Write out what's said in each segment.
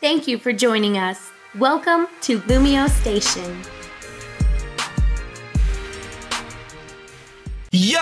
Thank you for joining us. Welcome to LumioseStation. Yo,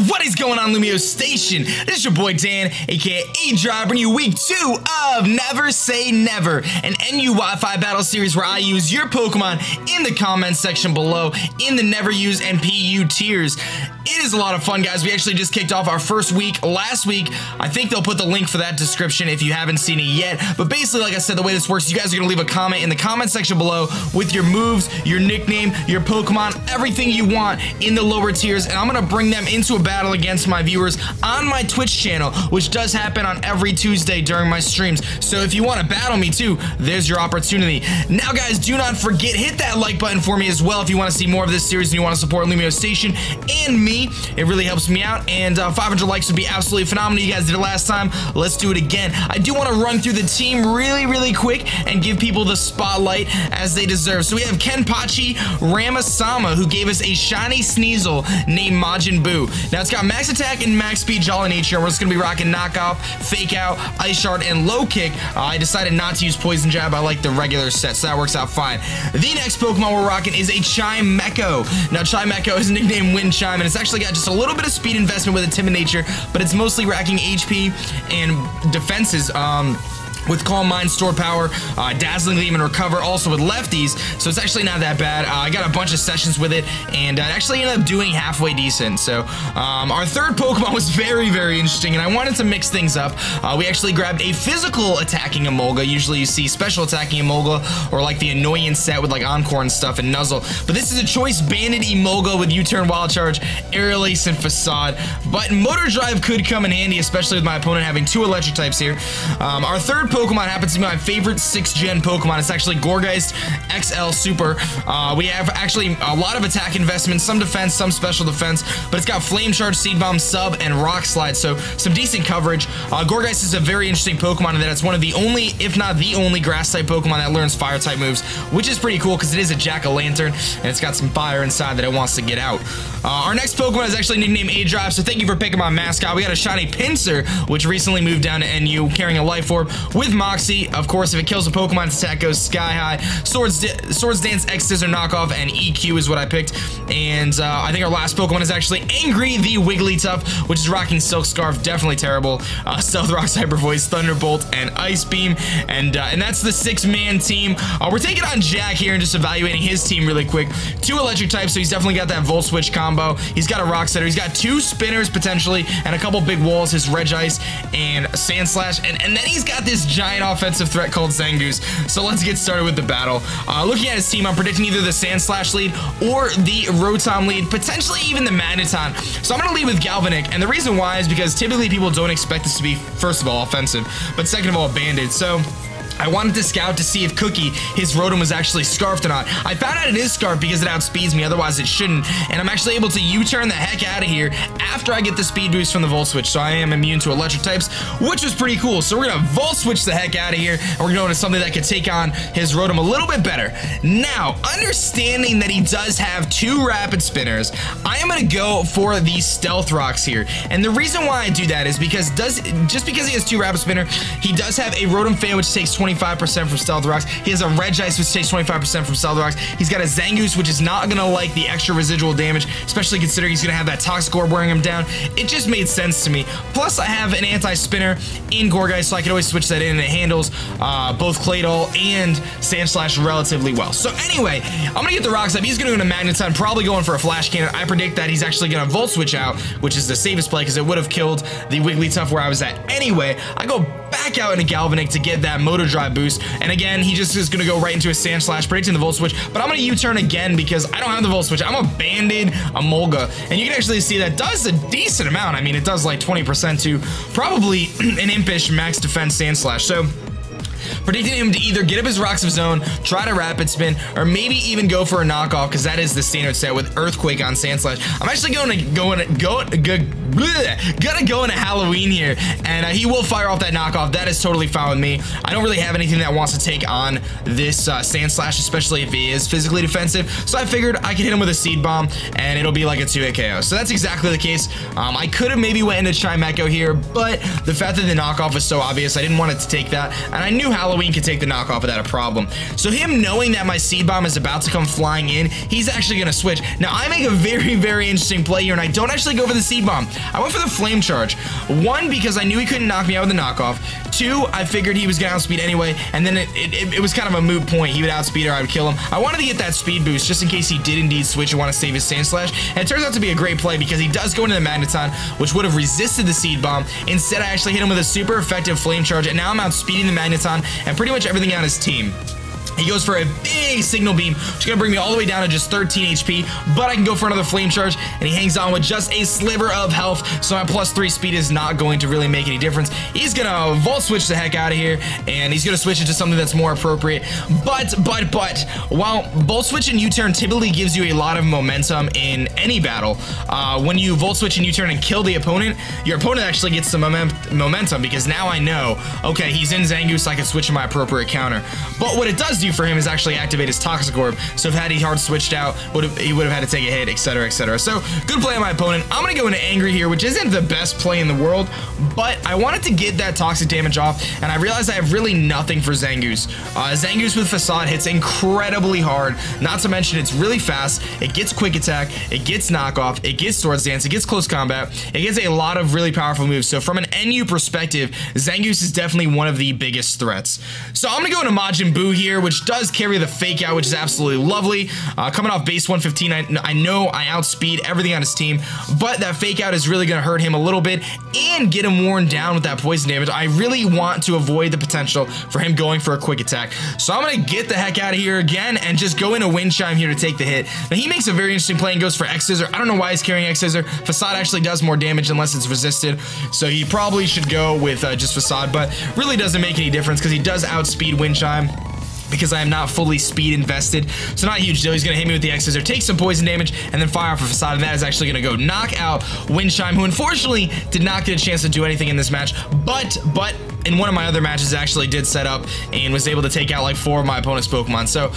what is going on, LumioseStation? This is your boy Dan, aka aDrive, bringing you week 2 of Never Say Never, an NU Wi-Fi battle series where I use your Pokemon in the comments section below in the Never Use and PU tiers. It is a lot of fun, guys. We actually just kicked off our first week last week. I think they'll put the link for that description if you haven't seen it yet. But basically, like I said, the way this works, you guys are gonna leave a comment in the comment section below with your moves, your nickname, your Pokemon, everything you want in the lower tiers, and I'm gonna bring them into a battle against my viewers on my Twitch channel, which does happen on every Tuesday during my streams. So if you want to battle me too, there's your opportunity. Now, guys, do not forget, hit that like button for me as well if you want to see more of this series and you want to support LumioseStation and me. It really helps me out, and 500 likes would be absolutely phenomenal. You guys did it last time. Let's do it again. I do want to run through the team really quick and give people the spotlight as they deserve. So we have Kenpachi Ramasama, who gave us a shiny Sneasel named Majin Buu. Now, it's got max attack and max speed, Jolly Nature. We're just going to be rocking Knockoff, Fake Out, Ice Shard, and Low Kick. I decided not to use Poison Jab. I like the regular set, so that works out fine. The next Pokemon we're rocking is a Chimecho. Now, Chimecho is nicknamed Wind Chime, and it's actually got just a little bit of speed investment with a Timid Nature, but it's mostly racking HP and defenses. With Calm Mind, Stored Power, Dazzling Gleam, and Recover, also with lefties, so it's actually not that bad. I got a bunch of sessions with it, and it actually ended up doing halfway decent. So our third Pokemon was very interesting, and I wanted to mix things up. We actually grabbed a physical attacking Emolga. Usually you see special attacking Emolga, or like the Annoyance set with like Encore and stuff, and Nuzzle. But this is a choice banded Emolga with U-Turn, Wild Charge, Aerial Ace, and Facade. But Motor Drive could come in handy, especially with my opponent having 2 electric types here. Our third Pokemon happens to be my favorite 6th gen Pokemon. It's actually Gourgeist XL Super. We have actually a lot of attack investment, some defense, some special defense, but it's got Flame Charge, Seed Bomb, Sub, and Rock Slide, so some decent coverage. Gourgeist is a very interesting Pokemon in that it's one of the only, if not the only, Grass-type Pokemon that learns Fire-type moves, which is pretty cool because it is a Jack-o'-lantern, and it's got some fire inside that it wants to get out. Our next Pokemon is actually nicknamed aDrive, so thank you for picking my mascot. We got a shiny Pinsir, which recently moved down to NU, carrying a Life Orb with Moxie. Of course, if it kills a Pokemon, its attack goes sky high. Swords Dance, X Scissor Knockoff, and EQ is what I picked. And I think our last Pokemon is actually Angry the Wigglytuff, which is rocking Silk Scarf, definitely terrible. Stealth Rock, Cyber Voice, Thunderbolt, and Ice Beam. And that's the 6-man team. We're taking on Jack here and just evaluating his team really quick. 2 electric types, so he's definitely got that Volt Switch combo. He's got a Rock Setter. He's got 2 Spinners potentially, and a couple big walls, his Regice and Sand Slash. And then he's got this giant offensive threat called Zangoose. So let's get started with the battle. Looking at his team, I'm predicting either the Sand Slash lead or the Rotom lead, potentially even the Magneton. So I'm going to lead with Galvanic, and the reason why is because typically people don't expect this to be, first of all, offensive, but second of all, banded. So I wanted to scout to see if Cookie, his Rotom, was actually scarfed or not. I found out it is scarfed because it outspeeds me, otherwise it shouldn't, and I'm actually able to U-turn the heck out of here after I get the speed boost from the Volt Switch, so I am immune to electric types, which was pretty cool. So we're gonna Volt Switch the heck out of here, and we're going to something that could take on his Rotom a little bit better. Now, understanding that he does have 2 Rapid Spinners, I am gonna go for these Stealth Rocks here, and the reason why I do that is because just because he has 2 Rapid Spinner, he does have a Rotom Fan, which takes 25% from Stealth Rocks. He has a Regice, which takes 25% from Stealth Rocks. He's got a Zangoose, which is not gonna like the extra residual damage, especially considering he's gonna have that Toxic Orb wearing him down. It just made sense to me. Plus, I have an anti-spinner in Gourgeist, so I can always switch that in, and it handles both Claydol and Sand Slash relatively well. So anyway, I'm gonna get the Rocks up. He's gonna go to Magneton, probably going for a Flash Cannon. I predict that he's actually gonna Volt Switch out, which is the safest play because it would have killed the Wigglytuff where I was at anyway. I go back out into Galvanic to get that Motor Drive boost, and again, he just is gonna go right into a Sand Slash, predicting the Volt Switch, but I'm gonna U-turn again because I don't have the Volt Switch. I'm a banded Emolga, and you can actually see that does a decent amount. I mean, it does like 20% to probably an impish max defense Sand Slash. So predicting him to either get up his Rocks of his own, try to Rapid Spin, or maybe even go for a knockoff, because that is the standard set with Earthquake on Sand Slash. I'm actually gonna go into Halloween here, and he will fire off that knockoff. That is totally fine with me. I don't really have anything that wants to take on this Sand Slash, especially if he is physically defensive, so I figured I could hit him with a Seed Bomb, and it'll be like a 2-hit KO. So that's exactly the case. I could have maybe went into Chimecho here, but the fact that the knockoff was so obvious, I didn't want it to take that, and I knew knew Halloween could take the knockoff without a problem. So him knowing that my seed bomb is about to come flying in, he's actually gonna switch. Now I make a very, very interesting play here, and I don't actually go for the seed bomb. I went for the flame charge. One, because I knew he couldn't knock me out with the knockoff. Two, I figured he was gonna outspeed anyway, and then it was kind of a moot point. He would outspeed or I would kill him. I wanted to get that speed boost just in case he did indeed switch and want to save his Sand Slash, and it turns out to be a great play because he does go into the Magneton, which would have resisted the seed bomb. Instead, I actually hit him with a super effective flame charge, and now I'm outspeeding the Magneton and pretty much everything on his team. He goes for a big signal beam, which is going to bring me all the way down to just 13 HP, but I can go for another flame charge, and he hangs on with just a sliver of health, so my +3 speed is not going to really make any difference. He's going to Volt Switch the heck out of here, and he's going to switch it to something that's more appropriate. But, while Volt Switch and U-turn typically gives you a lot of momentum in any battle, when you Volt Switch and U-turn and kill the opponent, your opponent actually gets some momentum, because now I know, okay, he's in Zangoose, I can switch to my appropriate counter. But what it does do for him is actually activate his Toxic Orb, so if had he hard switched out, he would have had to take a hit, etc, etc. So good play on my opponent. I'm gonna go into Angry here, which isn't the best play in the world, but I wanted to get that toxic damage off, and I realized I have really nothing for Zangoose. Zangoose with Facade hits incredibly hard, not to mention it's really fast, it gets quick attack, it gets knockoff, it gets Swords Dance, it gets close combat, it gets a lot of really powerful moves. So from an NU perspective, Zangoose is definitely one of the biggest threats. So I'm gonna go into Majin Buu here, which does carry the fake out, which is absolutely lovely. Coming off base 115, I know I outspeed everything on his team, but that fake out is really going to hurt him a little bit and get him worn down with that poison damage. I really want to avoid the potential for him going for a quick attack. So I'm going to get the heck out of here again and just go into Wind Chime here to take the hit. Now he makes a very interesting play and goes for X Scissor. I don't know why he's carrying X Scissor. Facade actually does more damage unless it's resisted, so he probably should go with just Facade, but really doesn't make any difference because he does outspeed Wind Chime, because I am not fully speed invested. So not a huge deal. He's going to hit me with the X Scissor, take some poison damage, and then fire off a Facade, and that is actually going to go knock out Wind Chime, who unfortunately did not get a chance to do anything in this match, but in one of my other matches actually did set up and was able to take out like 4 of my opponent's Pokemon. So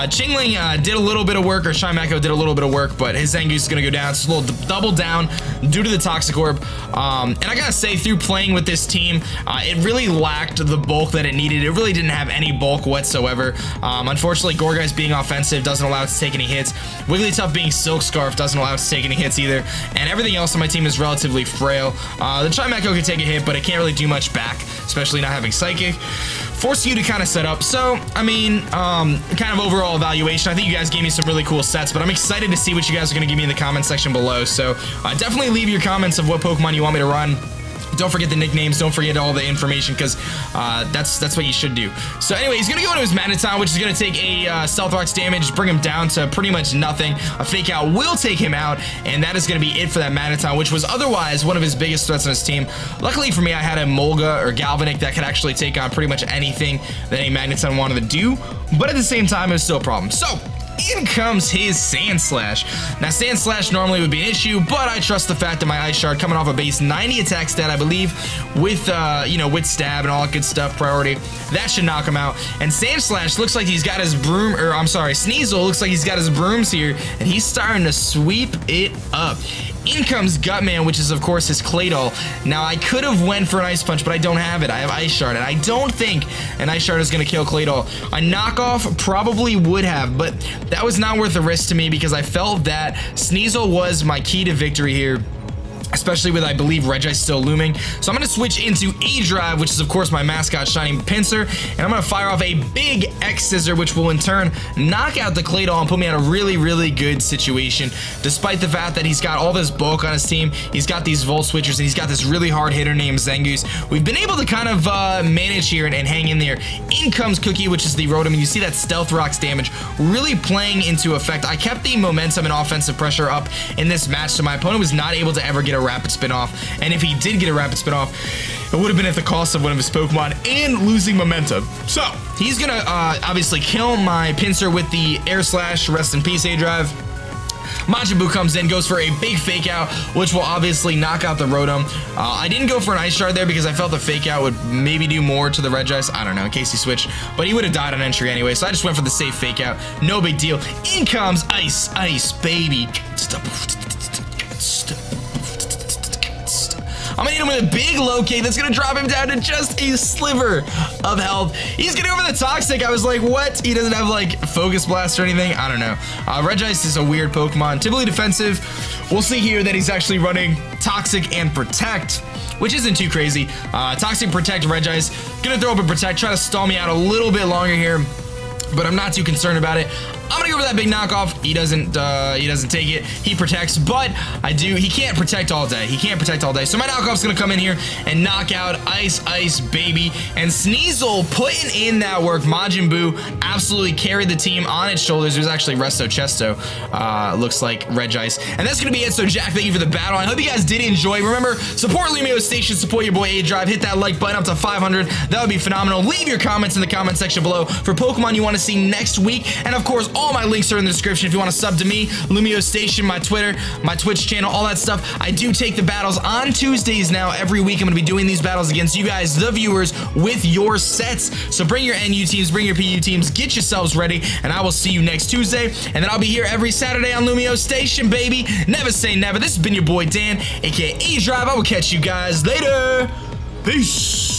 Chingling did a little bit of work, or Chimecho did a little bit of work, but his Zangoose is going to go down. It's a little double down due to the Toxic Orb. And I gotta say, through playing with this team, it really lacked the bulk that it needed. It really didn't have any bulk whatsoever. Unfortunately, Gourgeist being offensive doesn't allow it to take any hits. Wigglytuff being Silk Scarf doesn't allow it to take any hits either. And everything else on my team is relatively frail. The Chimecho can take a hit, but it can't really do much back, especially not having Psychic. Force you to kind of set up. So, I mean, kind of overall evaluation, I think you guys gave me some really cool sets, but I'm excited to see what you guys are going to give me in the comment section below. So, definitely leave your comments of what Pokemon you want me to run. Don't forget the nicknames, don't forget all the information, because that's what you should do. So anyway, he's going to go into his Magneton, which is going to take a Stealth Rock's damage, bring him down to pretty much nothing. A Fake Out will take him out, and that is going to be it for that Magneton, which was otherwise one of his biggest threats on his team. Luckily for me, I had a Molga or Galvanic that could actually take on pretty much anything that a Magneton wanted to do, but at the same time, it was still a problem. So in comes his Sand Slash. Now, Sand Slash normally would be an issue, but I trust the fact that my Ice Shard coming off a base 90 attack stat, I believe, with, you know, with stab and all that good stuff, priority, that should knock him out. And Sand Slash looks like he's got his broom, or I'm sorry, Sneasel looks like he's got his brooms here, and he's starting to sweep it up. In comes Gutman, which is, of course, his Claydol. Now, I could have went for an Ice Punch, but I don't have it. I have Ice Shard, and I don't think an Ice Shard is going to kill Claydol. A knockoff probably would have, but that was not worth the risk to me because I felt that Sneasel was my key to victory here, especially with, I believe, Regis still looming. So I'm going to switch into aDrive, which is, of course, my mascot, Shining Pinsir, and I'm going to fire off a big X Scissor, which will, in turn, knock out the Claydol and put me in a really, really good situation. Despite the fact that he's got all this bulk on his team, he's got these Volt Switchers, and he's got this really hard hitter named Zangoose. We've been able to kind of manage here and hang in there. In comes Cookie, which is the Rotom, and you see that Stealth Rock's damage really playing into effect. I kept the momentum and offensive pressure up in this match, so my opponent was not able to ever get a rapid spin off, and if he did get a rapid spin off, it would have been at the cost of one of his Pokemon and losing momentum. So he's gonna obviously kill my Pinsir with the Air Slash. Rest in peace, aDrive. Majin Buu comes in, goes for a big Fake Out, which will obviously knock out the Rotom. I didn't go for an Ice Shard there because I felt the Fake Out would maybe do more to the Regis. I don't know, in case he switched, but he would have died on entry anyway, so I just went for the safe Fake Out. No big deal. In comes Ice, Ice, baby. I'm gonna hit him with a big locate that's gonna drop him down to just a sliver of health. He's getting over the Toxic. I was like, what? He doesn't have like Focus Blast or anything. I don't know. Regice is a weird Pokemon, typically defensive. We'll see here that he's actually running Toxic and Protect, which isn't too crazy. Toxic, Protect, Regice. Gonna throw up a Protect, try to stall me out a little bit longer here, but I'm not too concerned about it. I'm gonna go for that big knockoff. He doesn't take it. He protects, but he can't protect all day. He can't protect all day. So my knockoff's gonna come in here and knock out Ice, baby. And Sneasel putting in that work. Majin Buu absolutely carried the team on its shoulders. It was actually Resto Chesto, looks like Regice. And that's gonna be it. So Jack, thank you for the battle. I hope you guys did enjoy. Remember, support aDrive, support your boy aDrive. Hit that like button up to 500. That would be phenomenal. Leave your comments in the comment section below for Pokemon you want to see next week. And of course, all my links are in the description if you want to sub to me, LumioStation, my Twitter, my Twitch channel, all that stuff. I do take the battles on Tuesdays now. Every week I'm going to be doing these battles against you guys, the viewers, with your sets. So bring your NU teams, bring your PU teams, get yourselves ready, and I will see you next Tuesday. And then I'll be here every Saturday on LumioStation, baby. Never say never. This has been your boy Dan, aka aDrive. I will catch you guys later. Peace.